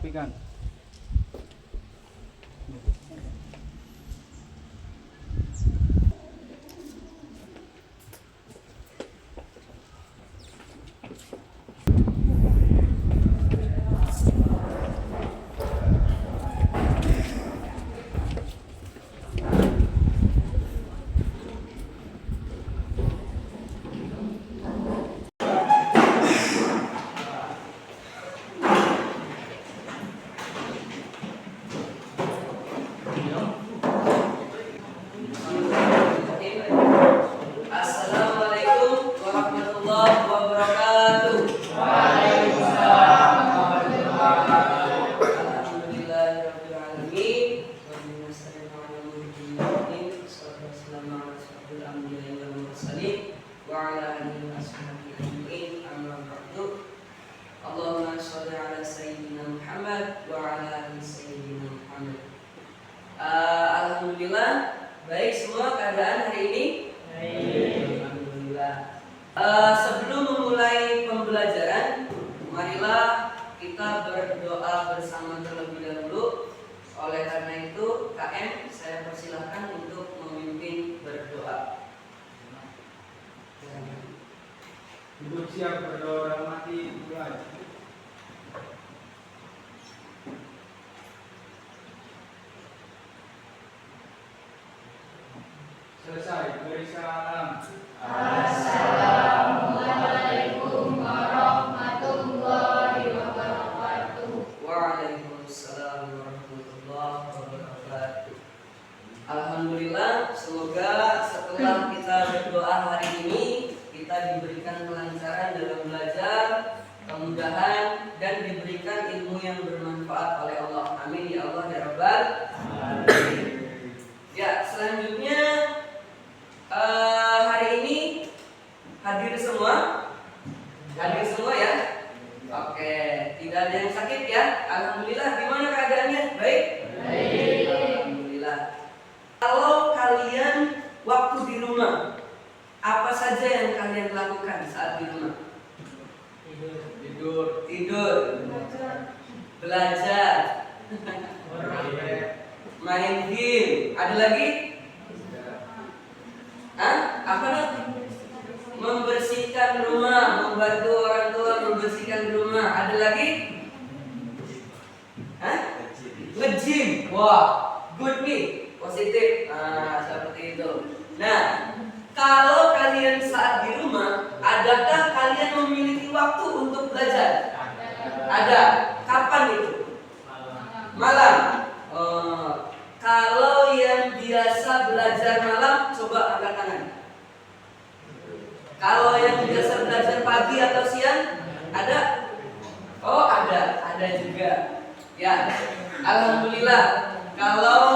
dirapikan. Assalamualaikum warahmatullahi wabarakatuh. Alhamdulillahirabbil alamin. Allahumma sholli ala sayyidina Muhammad wa ala ali sayyidina Muhammad. Alhamdulillah, baik semua keadaan hari ini? Alhamdulillah. Sebelum memulai pembelajaran, marilah kita berdoa bersama terlebih dahulu. Oleh karena itu, KM saya persilahkan untuk memimpin berdoa. Duduk siap berdoa dalam hati, mulai. Selesai, beri salam. Assalamualaikum warahmatullahi wabarakatuh. Waalaikumsalam warahmatullahi wabarakatuh. Alhamdulillah, semoga setelah kita berdoa hari ini kita diberikan kelancaran dalam belajar, kemudahan, dan diberikan ilmu yang bermanfaat oleh Allah. Amin ya Allah ya Rabbal alamin. Ya, selanjutnya hari ini hadir semua? Hadir semua ya? Oke, tidak ada yang sakit ya? Alhamdulillah, gimana keadaannya? Baik? Baik. Alhamdulillah. Kalau kalian waktu di rumah, apa saja yang kalian lakukan saat di rumah? Tidur. Belajar. Main game. Ada lagi? Apa lagi? Membersihkan rumah, membantu orang tua membersihkan rumah. Ada lagi? Nge-gym. Wah, good nih, positif. Seperti itu. Nah, kalau kalian saat di rumah, adakah kalian memiliki waktu untuk belajar? Ada. Kapan itu? Malam. Kalau yang biasa belajar malam, coba angkat tangan. Kalau yang biasa belajar pagi atau siang, ada? Oh, ada juga. Ya, alhamdulillah. Kalau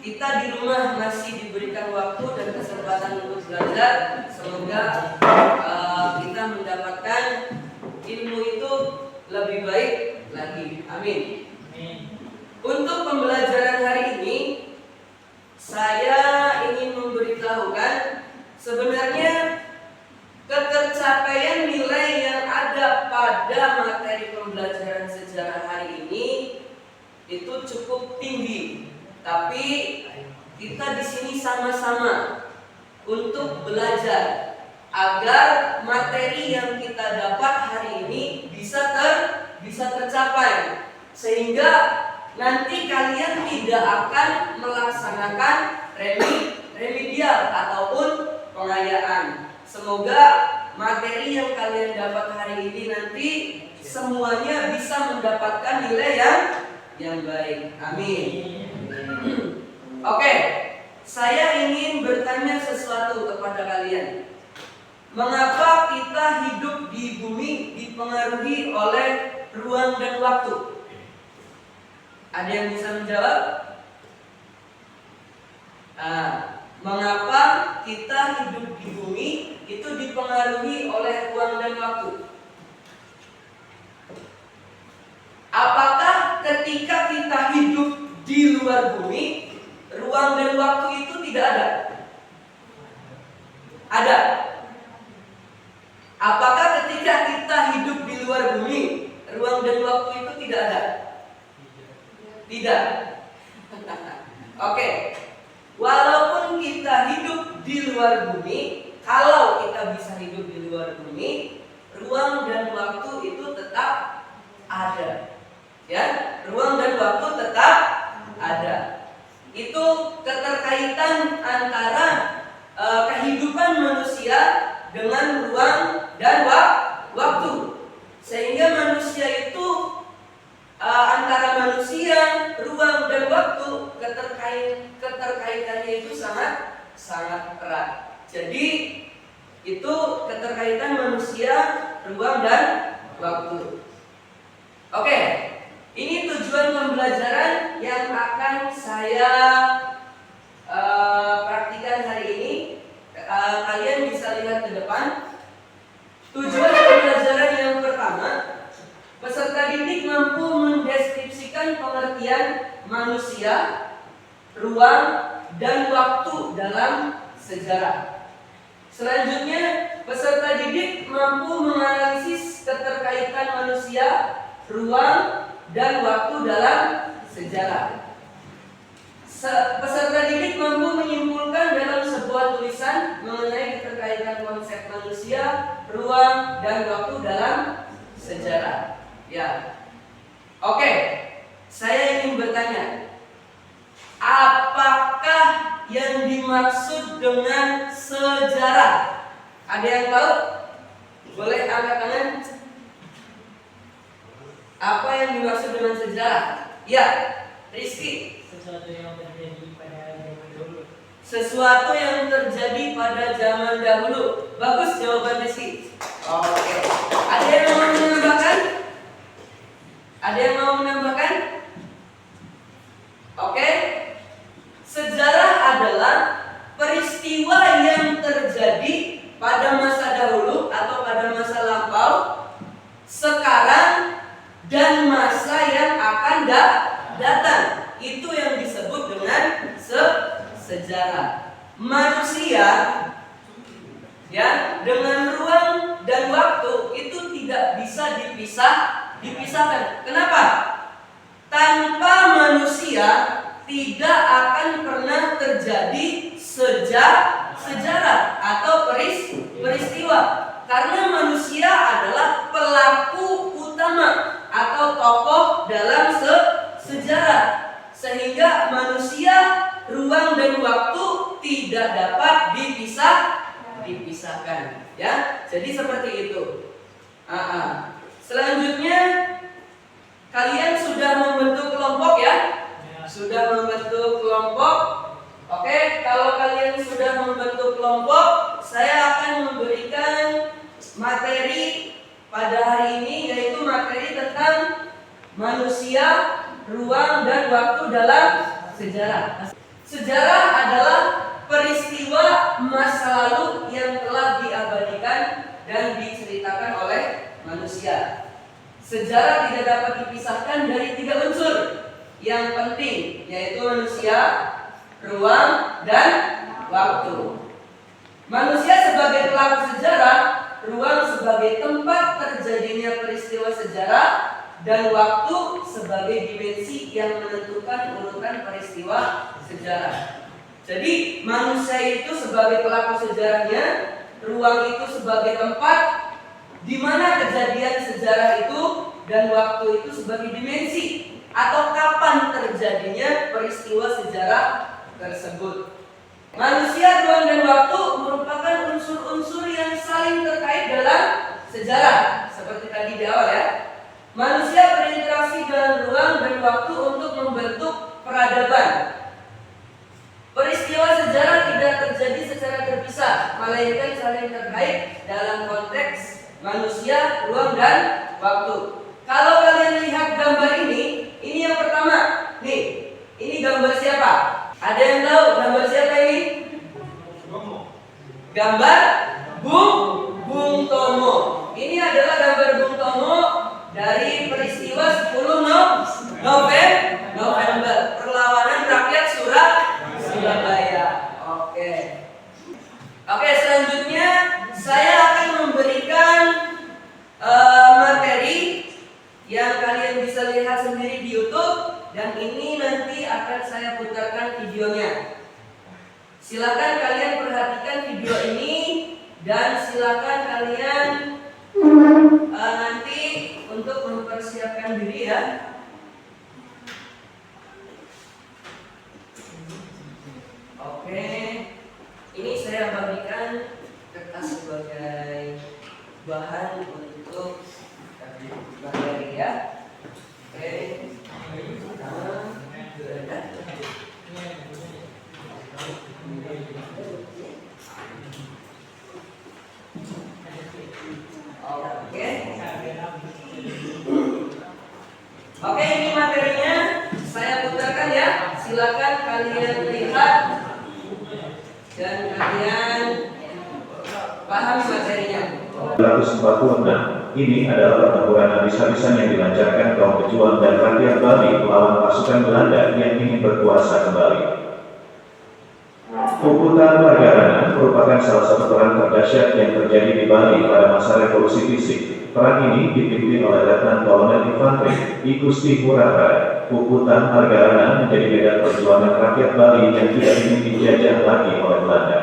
kita di rumah masih diberikan waktu dan kesempatan untuk belajar, semoga kita mendapatkan ilmu itu lebih baik lagi. Amin. Untuk pembelajaran hari ini, saya ingin memberitahukan sebenarnya ketercapaian nilai yang ada pada materi pembelajaran sejarah hari ini itu cukup tinggi. Tapi kita di sini sama-sama untuk belajar agar materi yang kita dapat hari ini bisa tercapai, sehingga nanti kalian tidak akan melaksanakan remedial ataupun pengayaan. Semoga materi yang kalian dapat hari ini nanti semuanya bisa mendapatkan nilai yang baik. Amin. Oke, saya ingin bertanya sesuatu kepada kalian. Mengapa kita hidup di bumi dipengaruhi oleh ruang dan waktu? Ada yang bisa menjawab? Mengapa kita hidup di bumi itu dipengaruhi oleh ruang dan waktu? Apakah ketika kita hidup di luar bumi, ruang dan waktu itu tidak ada? Ada. Apakah ketika kita hidup di luar bumi, ruang dan waktu itu tidak ada? Tidak. Oke. Walaupun kita hidup di luar bumi, kalau kita bisa hidup di luar bumi, ruang dan waktu itu tetap ada. Ya, ruang dan waktu tetap ada. Itu keterkaitan antara kehidupan manusia dengan ruang dan waktu. Sehingga manusia itu antara manusia, ruang dan waktu keterkaitannya itu sangat erat. Jadi itu keterkaitan manusia, ruang dan waktu. Oke, ini tujuan pembelajaran yang akan saya praktikan hari ini. Kalian bisa lihat ke depan. Tujuan pembelajaran yang pertama, peserta didik mampu mendeskripsikan pengertian manusia, ruang, dan waktu dalam sejarah. Selanjutnya, peserta didik mampu menganalisis keterkaitan manusia, ruang, dan waktu dalam sejarah. Peserta didik mampu menyimpulkan dalam sebuah tulisan mengenai keterkaitan konsep manusia, ruang, dan waktu dalam sejarah. Ya, oke. Saya ingin bertanya, apakah yang dimaksud dengan sejarah? Ada yang tahu? Boleh angkat tangan. Apa yang dimaksud dengan sejarah? Ya, Rizky. Sesuatu yang terjadi pada zaman dahulu. Sesuatu yang terjadi pada zaman dahulu. Bagus jawaban Rizky. Oke. Ada yang mau menambahkan? Ada yang mau menambahkan? Oke. Sejarah adalah peristiwa yang terjadi pada masa dahulu atau pada masa lampau, sekarang, dan masa yang akan datang. Itu yang disebut dengan sejarah. Manusia ya dengan ruang dan waktu itu tidak bisa dipisahkan. Kenapa? Tanpa manusia tidak akan pernah terjadi sejarah atau peristiwa. Karena manusia adalah pelaku utama atau tokoh dalam sejarah. Sehingga manusia, ruang dan waktu tidak dapat dipisahkan. Ya, jadi seperti itu. Selanjutnya, kalian sudah membentuk kelompok ya? Sudah membentuk kelompok. Oke, kalau kalian sudah membentuk kelompok, saya akan memberikan materi pada hari ini, yaitu materi tentang manusia, ruang, dan waktu dalam sejarah. Sejarah adalah peristiwa masa lalu yang telah diabadikan dan diceritakan oleh manusia. Sejarah tidak dapat dipisahkan dari 3 unsur yang penting, yaitu manusia, ruang, dan waktu. Manusia sebagai pelaku sejarah, ruang sebagai tempat terjadinya peristiwa sejarah, dan waktu sebagai dimensi yang menentukan urutan peristiwa sejarah. Jadi manusia itu sebagai pelaku sejarahnya, ruang itu sebagai tempat di mana kejadian sejarah itu, dan waktu itu sebagai dimensi atau kapan terjadinya peristiwa sejarah tersebut. Manusia, ruang, dan waktu merupakan unsur-unsur yang saling terkait dalam sejarah. Seperti tadi di awal ya. Manusia berinteraksi dengan ruang dan waktu untuk membentuk peradaban. Peristiwa sejarah tidak terjadi secara terpisah, melainkan saling terkait dalam konteks manusia, ruang, dan waktu. Kalau kalian lihat gambar ini yang pertama. Nih, ini gambar siapa? Ada yang tahu gambar siapa ini? Gambar Bung Tomo. Ini adalah gambar Bung Tomo dari peristiwa 10 November, perlawanan rakyat Surabaya. Oke, selanjutnya saya akan memberikan materi ya. Oke, ini saya bagikan kertas sebagai bahan untuk materi ya. Oke, Oke, ini materinya saya putarkan ya. Silakan kalian lihat dan kalian pahami materinya. 246. Ini adalah pertempuran habis-habisan yang dilancarkan kaum pejuang dan rakyat Bali melawan pasukan Belanda yang ingin berkuasa kembali. Puputan Margarana merupakan salah satu perang terdahsyat yang terjadi di Bali pada masa revolusi fisik. Perang ini dipimpin oleh Letnan Kolonel Infantri I Gusti Ngurah Rai. Puputan Margarana menjadi medan perjuangan rakyat Bali yang tidak ingin dijajah lagi oleh Belanda.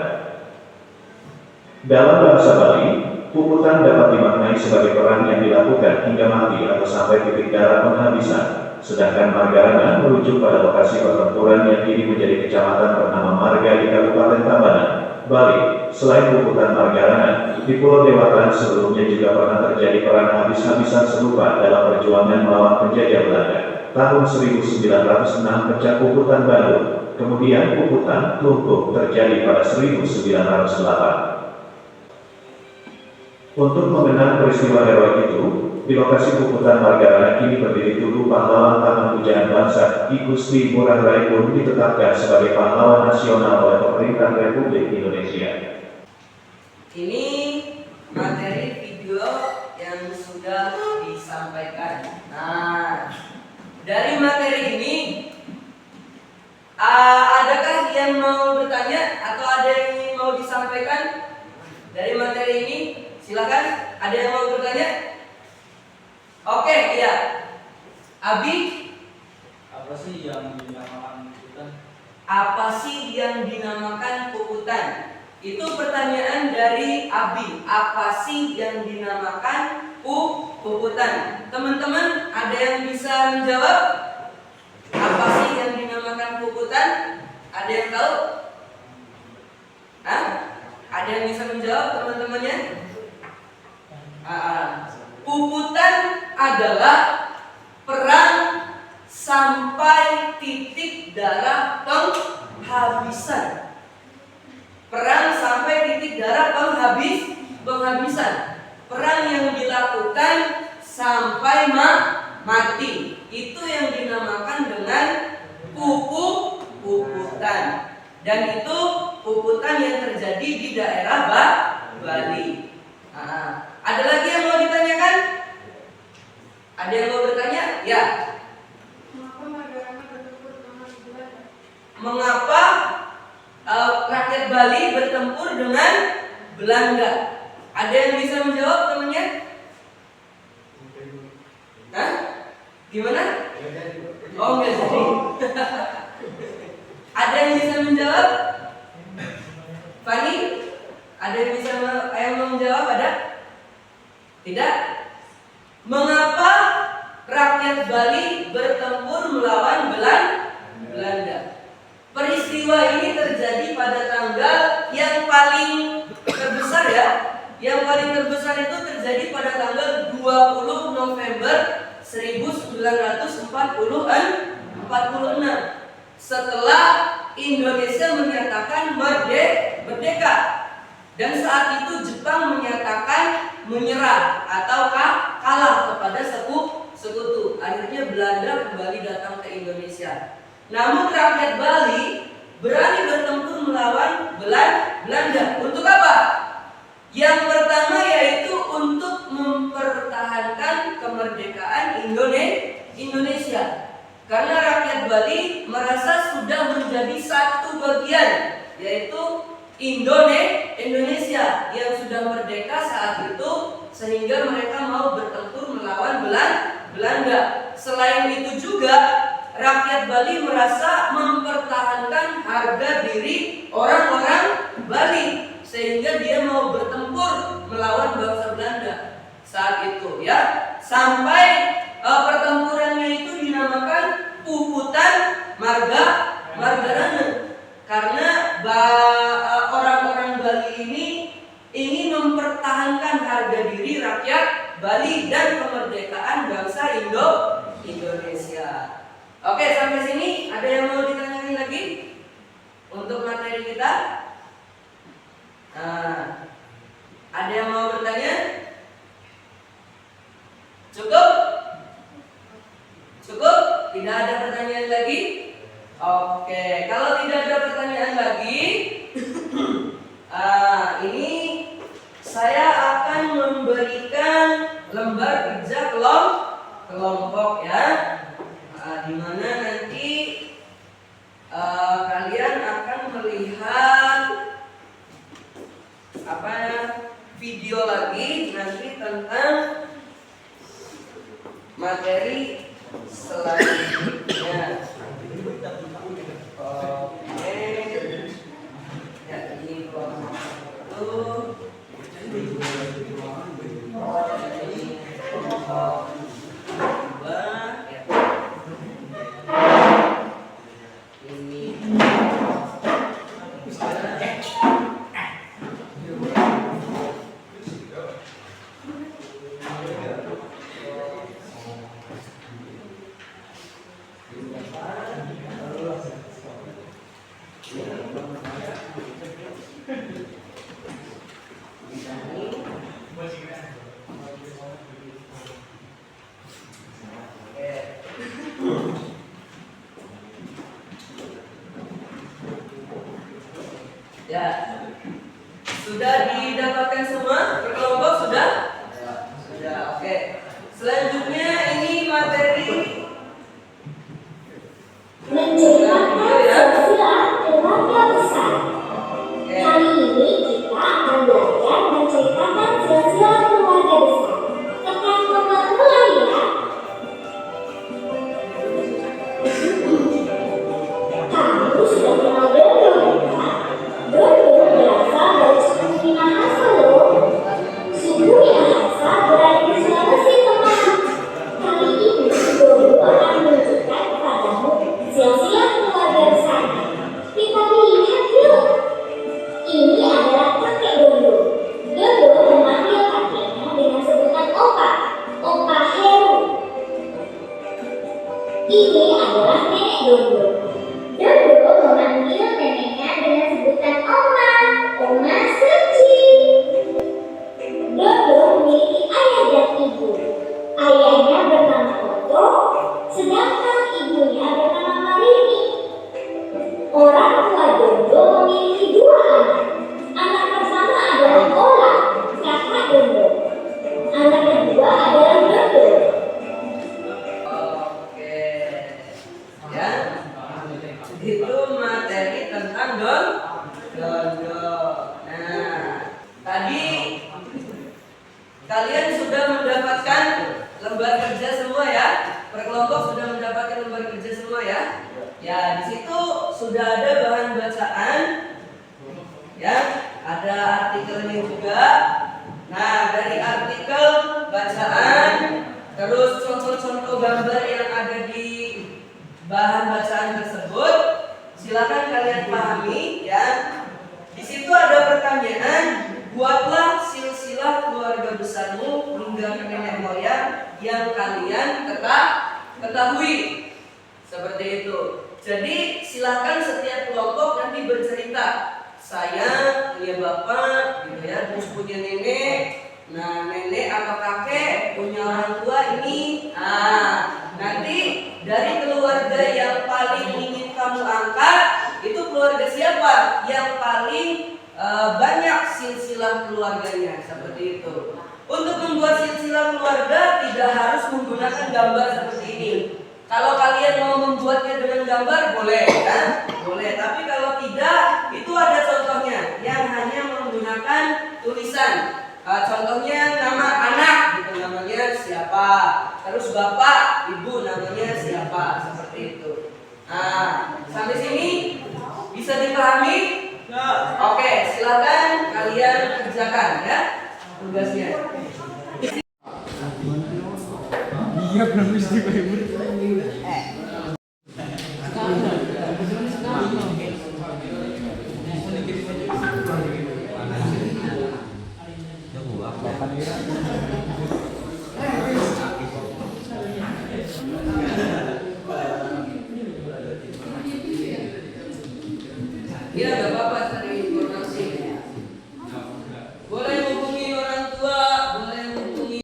Dalam bahasa Bali, puputan dapat dimaknai sebagai perang yang dilakukan hingga mati atau sampai titik darah penghabisan. Sedangkan Margarana merujuk pada lokasi pertempuran yang kini menjadi kecamatan bernama Marga di Kabupaten Tabanan, Bali. Selain puputan Margarana, di Pulau Dewata sebelumnya juga pernah terjadi perang habis-habisan serupa dalam perjuangan melawan penjajah Belanda. Tahun 1906 pecah puputan Bandung, kemudian puputan Klungkung terjadi pada 1908. Untuk mengenang peristiwa heroik itu, di lokasi puputan Margarana kini berdiri tugu pahlawan Taman Pujaan Bangsa I Gusti Ngurah Rai pun ditetapkan sebagai pahlawan nasional oleh pemerintah Republik Indonesia. Ini materi video yang sudah disampaikan. Nah, dari materi ini, adakah yang mau bertanya atau ada yang mau disampaikan dari materi ini? Silakan, ada yang mau bertanya? Oke, iya. Abi, Apa sih yang dinamakan puputan? apa sih yang dinamakan puputan? Itu pertanyaan dari Abi. Apa sih yang dinamakan puputan? Teman-teman, ada yang bisa menjawab? Apa sih yang dinamakan puputan? Ada yang tahu? Hah? Ada yang bisa menjawab teman-temannya? Puputan adalah perang sampai titik darah penghabisan. Perang sampai titik darah penghabisan. Perang yang dilakukan sampai mati. Itu yang dinamakan dengan puputan. Dan itu puputan yang terjadi di daerah Bali. Ada lagi yang mau ditanyakan? Ada yang mau bertanya? Ya. Mengapa rakyat Bali bertempur dengan Belanda? Ada yang bisa menjawab temannya? Hah? Gimana? Oh, enggak jadi. Ada yang bisa menjawab? Fani? Ada yang bisa menjawab? Ada? Tidak? Mengapa rakyat Bali bertempur melawan Belanda? Peristiwa ini terjadi pada tanggal yang paling terbesar ya. Yang paling terbesar itu terjadi pada tanggal 20 November 1946. Setelah Indonesia menyatakan merdeka. Dan saat itu Jepang menyatakan menyerah atau kalah kepada sekutu. Akhirnya Belanda kembali datang ke Indonesia. Namun rakyat Bali berani bertempur melawan Belanda. Untuk apa? Yang pertama yaitu untuk mempertahankan kemerdekaan Indonesia. Karena rakyat Bali merasa sudah menjadi satu bagian, yaitu Indonesia yang sudah merdeka saat itu, sehingga mereka mau bertempur melawan Belanda. Selain itu juga rakyat Bali merasa mempertahankan harga diri orang-orang Bali, sehingga dia mau bertempur melawan bangsa Belanda saat itu ya. Sampai pertempurannya itu dinamakan Puputan Margarana karena orang-orang Bali ini ingin mempertahankan harga diri rakyat Bali dan kemerdekaan bangsa Indonesia. Oke, sampai sini ada yang mau ditanyain lagi untuk materi kita? Ada yang mau bertanya? Cukup? Cukup? Tidak ada pertanyaan lagi? Oke, kalau tidak ada pertanyaan lagi, ini saya akan memberikan lembar kerja kelompok ya, di mana nanti kalian akan melihat video lagi nanti tentang materi selanjutnya. Oke, ya ini kelompok satu. Ya, sudah didapatkan semua per kelompok sudah? Sudah, oke. Selanjutnya ini materi menciptakan sosial keluarga besar. Kali ini kita akan belajar menciptakan sosial keluarga besar. Tekan tombol mulai ya. Kamu sudah kenal Dodo ya? Dodo berasal dari suku Minahasa loh. Suku Minahasa berada di Sulawesi Tengah. Kali ini Dodo akan menunjukkan kepadamu silsilah keluarga besar. Kita lihat yuk. Ini adalah kakek Dodo. Dodo memanggil kakeknya dengan sebutan Opa. Opa Heru. Ini adalah nenek Dodo. Dodo memanggil neneknya dengan sebutan Oma. Oma Suci. Dodo memiliki ayah dan ibu. Ayahnya bernama Oto, sedangkan ibunya bernama Marini. Orang tua Dodo memiliki dua anak. Anak pertama adalah Ola, kakak Dodo. Anak kedua adalah Dodo. Oke, ya, itu materi tentang Dodo. Nah, tadi kalian sudah mendapatkan lembar kerja semua ya? Per kelompok sudah mendapatkan lembar kerja semua ya? Ya, di situ sudah ada bahan bacaan, ya, ada artikelnya juga. Nah, dari artikel, bacaan, terus contoh-contoh gambar yang ada di bahan bacaan tersebut, silakan kalian pahami ya. Di situ ada pertanyaan, buatlah silsilah keluarga besarmu hingga ke nenek moyang yang kalian ketahui. Seperti itu. Jadi silakan setiap kelompok nanti bercerita. Saya punya bapak, gitu ya, terus punya nenek. Nah, nenek atau kakek punya orang tua ini. Nanti dari keluarga yang paling ingin kamu angkat, itu keluarga siapa? Yang paling banyak silsilah keluarganya, seperti itu. Untuk membuat silsilah keluarga tidak harus menggunakan gambar seperti ini. Kalau kalian mau membuatnya dengan gambar boleh kan? Boleh, tapi kalau tidak, itu ada contohnya yang hanya menggunakan tulisan. Contohnya nama anak, gitu, namanya siapa. Terus bapak, ibu namanya siapa, seperti itu. Sampai sini bisa dipahami? Oke, silakan kalian kerjakan ya tugasnya. Iya Ya, nggak apa-apa cari informasi. Boleh hubungi orang tua, boleh hubungi.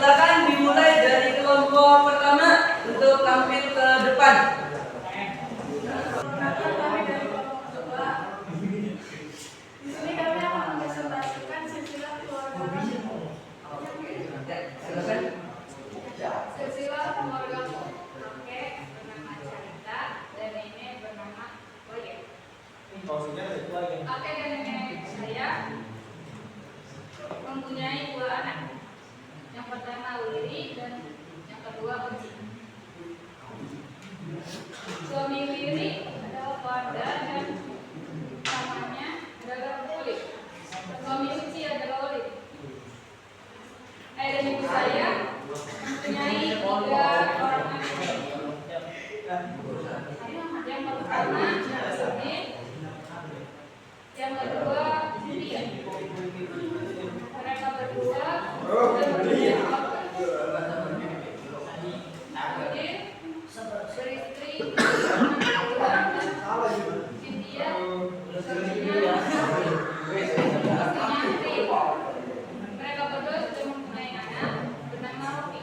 Silakan dimulai dari kelompok pertama untuk tampil ke depan. Di sini kami akan mempresentasikan silsilah keluarga kami. Silakan. Silsilah keluarga kakek bernama Carita dan nenek bernama Boye. Kakek dan nenek saya mempunyai 2 anak. Yang pertama Wiri dan yang kedua Uci. Suami Wiri adalah Wanda dan namanya adalah Ulif. Suami Uci adalah Ulif. Dan ibu saya mempunyai 3 orang anak. Yang pertama Sumi, yang kedua Cynthia. Mereka berdua beristri Cynthia mereka berdua sudah mempunyai anak bernama Rofi.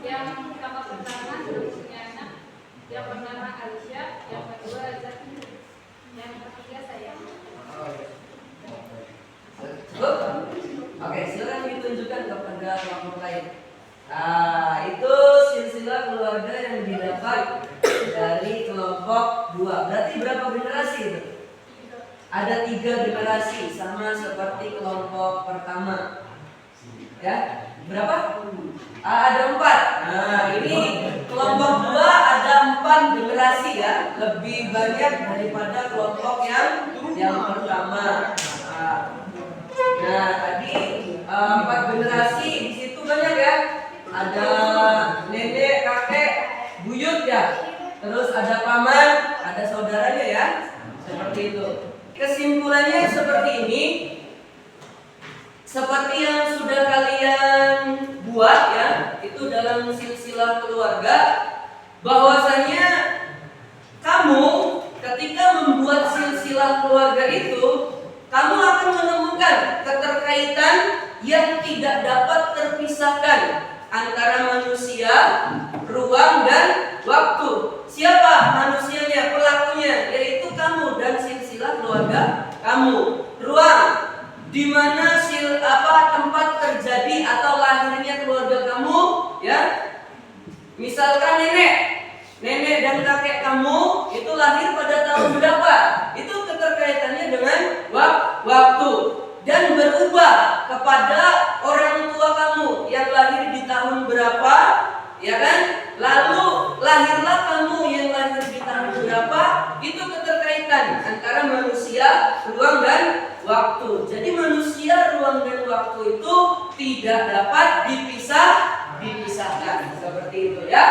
Yang kakak pertama sudah punya anak yang bernama Alicia, yang kedua Zaki, yang ketiga saya. Cukup? Oke, silakan ditunjukkan kepada kelompok lain. Itu silsilah keluarga yang didapat dari kelompok 2. Berarti berapa generasi itu? Ada 3 generasi, sama seperti kelompok pertama. Ya, berapa? Ada 4. Nah, ini kelompok 2 ada 4 generasi ya, lebih banyak daripada kelompok yang pertama. Nah, tadi 4 generasi di situ banyak ya. Ada nenek, kakek, buyut ya. Terus ada paman, ada saudaranya ya. Seperti itu. Kesimpulannya seperti ini. Seperti yang sudah kalian buat ya, itu dalam silsilah keluarga, bahwasanya kamu ketika membuat silsilah keluarga itu, kamu akan menemukan keterkaitan yang tidak dapat terpisahkan antara manusia, ruang, dan waktu. Siapa manusianya, pelakunya, yaitu kamu dan silsilah keluarga kamu. Ruang, di mana tempat terjadi atau lahirnya keluarga kamu, ya. Misalkan nenek dan kakek kamu itu lahir pada tahun berapa? Itu keterkaitannya dengan waktu dan berubah kepada orang tua kamu yang lahir di tahun berapa, ya kan? Lalu lahirlah kamu yang lahir di tahun berapa? Itu keterkaitan antara manusia, ruang, dan waktu. Jadi manusia, ruang, dan waktu itu tidak dapat dipisahkan. Seperti itu ya.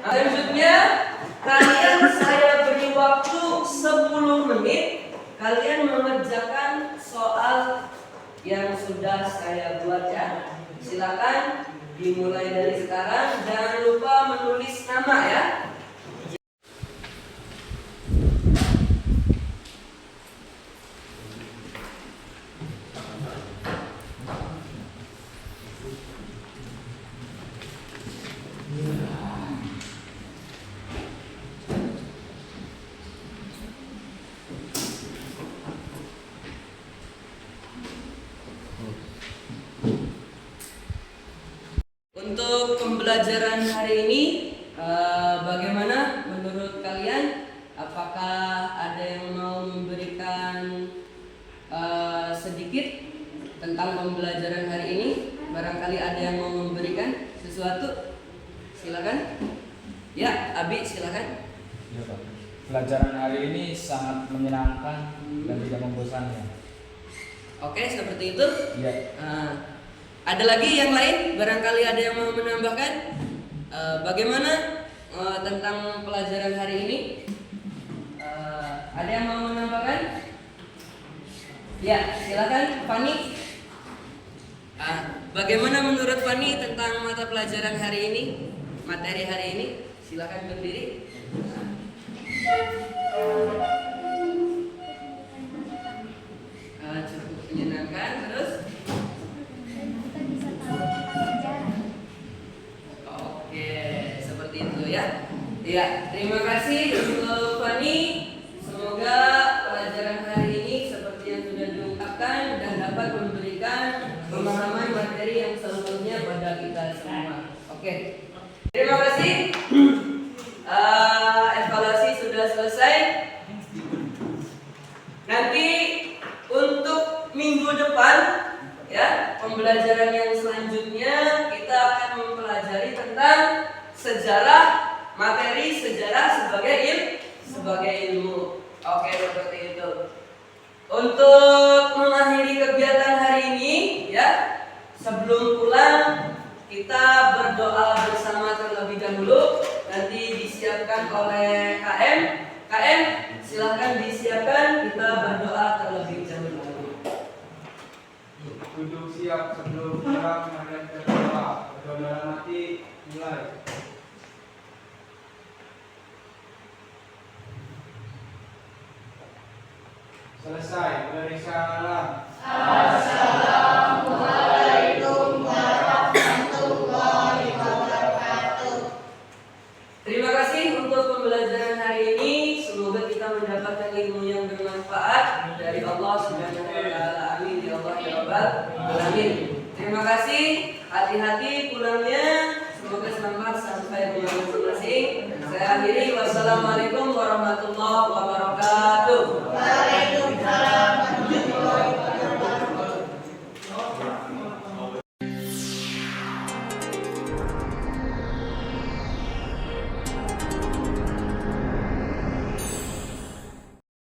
Selanjutnya kalian saya beri waktu 10 menit. Kalian mengerjakan soal yang sudah saya buat ya. Silakan dimulai dari sekarang. Jangan lupa menulis nama ya. Untuk pembelajaran hari ini, bagaimana menurut kalian? Apakah ada yang mau memberikan sedikit tentang pembelajaran hari ini. Barangkali ada yang mau memberikan sesuatu, silakan. Ya, Abi silakan. Ya, Pak. Pelajaran hari ini sangat menyenangkan dan tidak membosankan. Oke, seperti itu. Ya. Ada lagi yang lain? Barangkali ada yang mau menambahkan? Bagaimana tentang pelajaran hari ini? Ada yang mau menambahkan? Ya, silakan, Fani. Bagaimana menurut Fani tentang mata pelajaran hari ini? Materi hari ini? Silakan berdiri. Cukup menyenangkan. Terus? Oke, seperti itu ya. Ya, terima kasih untuk Fani. Semoga pelajaran hari ini seperti yang sudah diungkapkan dan dapat memberikan pemahaman materi yang seluruhnya pada kita semua. Oke, terima kasih. Evaluasi sudah selesai. Nanti untuk minggu depan, ya, pembelajaran yang selanjutnya kita akan mempelajari tentang sejarah, materi sejarah sebagai ilmu. Oke, seperti itu. Untuk mengakhiri kegiatan hari ini, ya, sebelum pulang kita berdoa bersama terlebih dahulu. Nanti disiapkan oleh KM. KM, silahkan disiapkan. Kita berdoa terlebih dahulu. Duduk siap sebelum pulang, mari kita berdoa. Berdoa dalam hati, mulai. Selesai, dari salam. Assalamualaikum warahmatullahi wabarakatuh. Terima kasih untuk pembelajaran hari ini. Semoga kita mendapatkan ilmu yang bermanfaat dari Allah Subhanahu wa taala. Amin ya Allah ya Rabbal alamin. Terima kasih. Hati-hati pulangnya. Semoga selamat sampai rumah masing-masing. Saya akhiri. Wassalamualaikum warahmatullahi wabarakatuh. Waalaikumsalam warahmatullahi wabarakatuh.